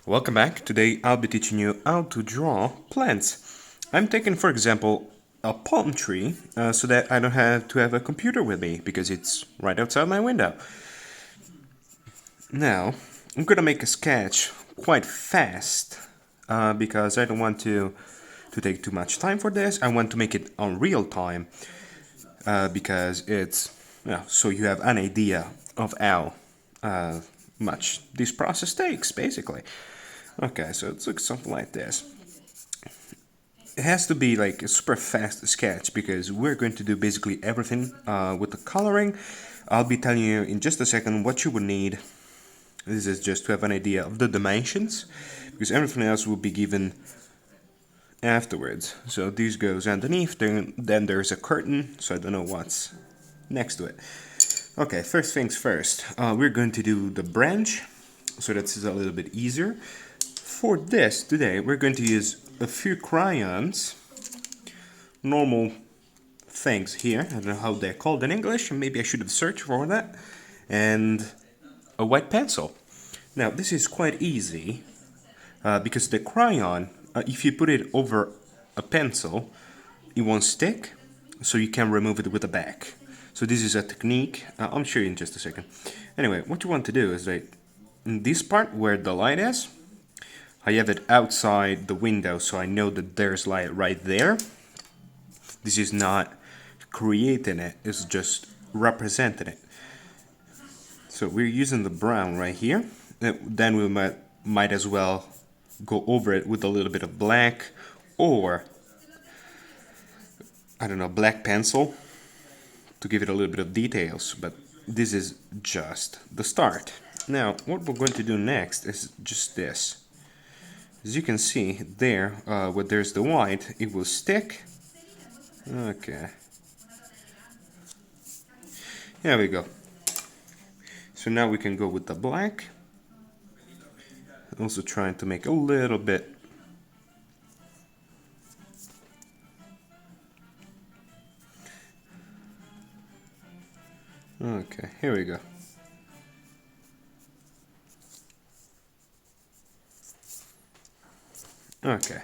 Welcome back. Today I'll be teaching you how to draw plants. I'm taking, for example, a palm tree so that I don't have to have a computer with me because it's right outside my window. Now, I'm gonna make a sketch quite fast because I don't want to take too much time for this. I want to make it on real time because it's, so you have an idea of how much this process takes, basically. Okay, so it looks something like this. It has to be like a super fast sketch because we're going to do basically everything with the coloring. I'll be telling you in just a second what you would need. This is just to have an idea of the dimensions because everything else will be given afterwards. So this goes underneath, then there's a curtain, so I don't know what's next to it. Okay, first things first, we're going to do the branch, so that's a little bit easier. For this today, we're going to use a few crayons, normal things here, I don't know how they're called in English, maybe I should have searched for that, and a white pencil. Now this is quite easy because the crayon, if you put it over a pencil, it won't stick, so you can remove it with a back. So this is a technique, I'll show you in just a second. Anyway, what you want to do is like in this part where the light is, I have it outside the window so I know that there's light right there. This is not creating it, it's just representing it. So we're using the brown right here. Then we might as well go over it with a little bit of black or, I don't know, black pencil to give it a little bit of details, but this is just the start. Now, what we're going to do next is just this. As you can see there, where there's the white, it will stick. Okay. There we go. So now we can go with the black. Also trying to make a little bit. Okay, here we go. Okay.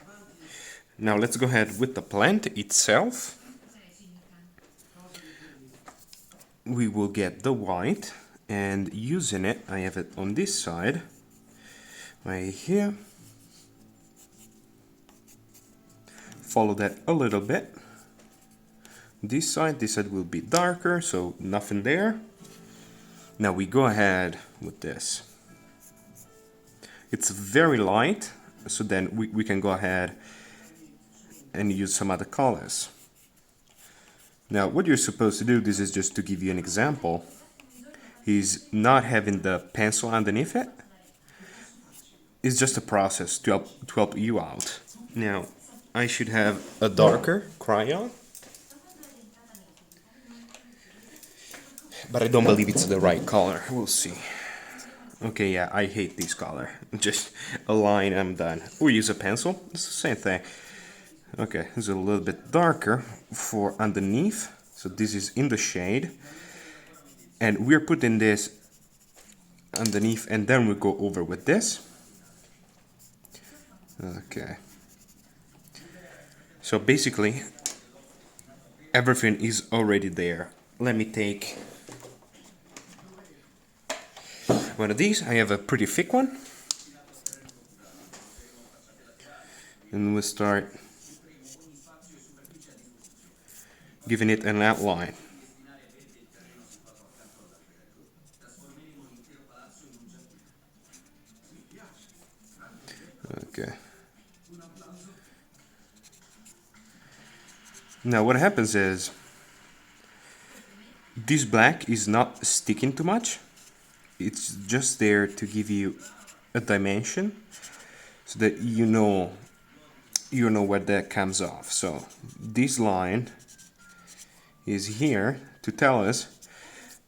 Now let's go ahead with the plant itself. We will get the white and using it, I have it on this side, right here. Follow that a little bit. This side will be darker, so nothing there. Now we go ahead with this. It's very light, so then we can go ahead and use some other colors. Now what you're supposed to do, this is just to give you an example, is not having the pencil underneath it. It's just a process to help you out. Now I should have a darker crayon, but I don't believe it's the right color. We'll see. Okay, yeah, I hate this color. Just a line, I'm done. Or use a pencil, it's the same thing. Okay, it's a little bit darker for underneath. So this is in the shade. And we're putting this underneath and then we go over with this. Okay. So basically, everything is already there. Let me take one of these. I have a pretty thick one. And we'll start giving it an outline. Okay. Now what happens is this black is not sticking too much. It's just there to give you a dimension so that you know where that comes off. So this line is here to tell us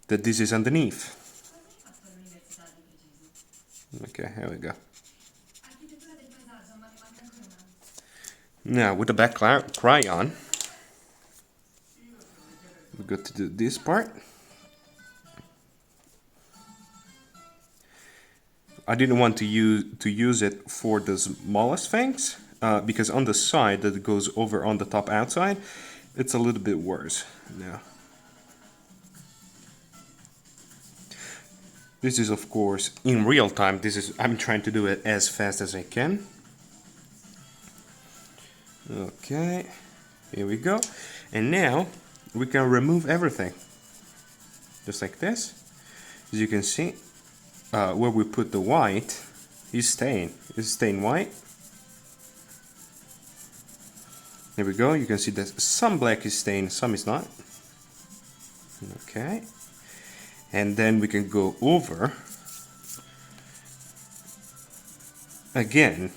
that this is underneath. Okay, here we go. Now with the black crayon, we go to do this part. I didn't want to use it for the smallest things because on the side that goes over on the top outside, it's a little bit worse. Now, this is of course in real time. I'm trying to do it as fast as I can. Okay, here we go. And now we can remove everything. Just like this. As you can see, where we put the white is staying white. There we go. You can see that some black is staying, some is not. Okay. And then we can go over again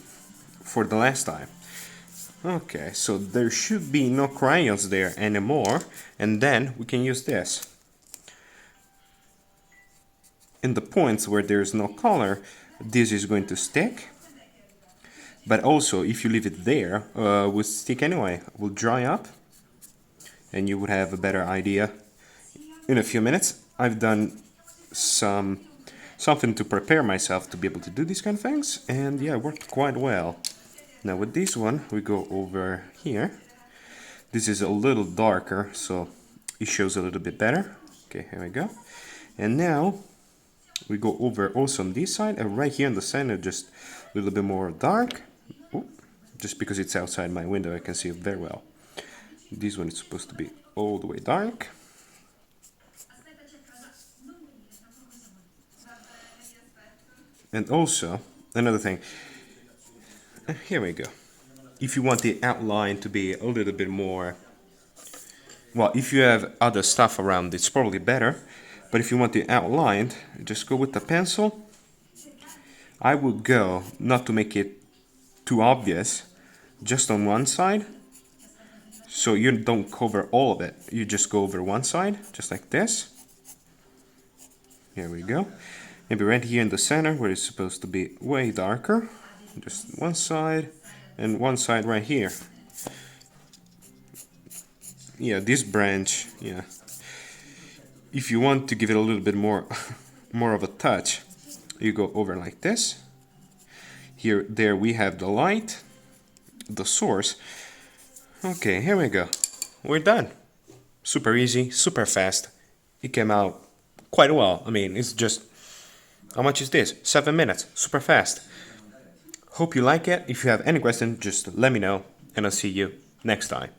for the last time. Okay, so there should be no crayons there anymore, and then we can use this. In the points where there's no color, this is going to stick. But also, if you leave it there, will stick anyway, will dry up, and you would have a better idea in a few minutes. I've done something to prepare myself to be able to do these kind of things, and yeah, it worked quite well. Now with this one, we go over here. This is a little darker, so it shows a little bit better. Okay, here we go. And now we go over also on this side, and right here in the center, just a little bit more dark. Ooh, just because it's outside my window, I can see it very well. This one is supposed to be all the way dark. And also, another thing, here we go. If you want the outline to be a little bit more, well, if you have other stuff around, it's probably better. But if you want the outline, just go with the pencil. I would go, not to make it too obvious, just on one side. So you don't cover all of it. You just go over one side, just like this. Here we go. Maybe right here in the center, where it's supposed to be way darker. Just one side, and one side right here. Yeah, this branch, yeah. If you want to give it a little bit more, more of a touch, you go over like this. Here, there we have the light, the source. Okay, here we go. We're done. Super easy, super fast. It came out quite well. I mean, it's just, how much is this? 7 minutes, super fast. Hope you like it. If you have any question, just let me know, and I'll see you next time.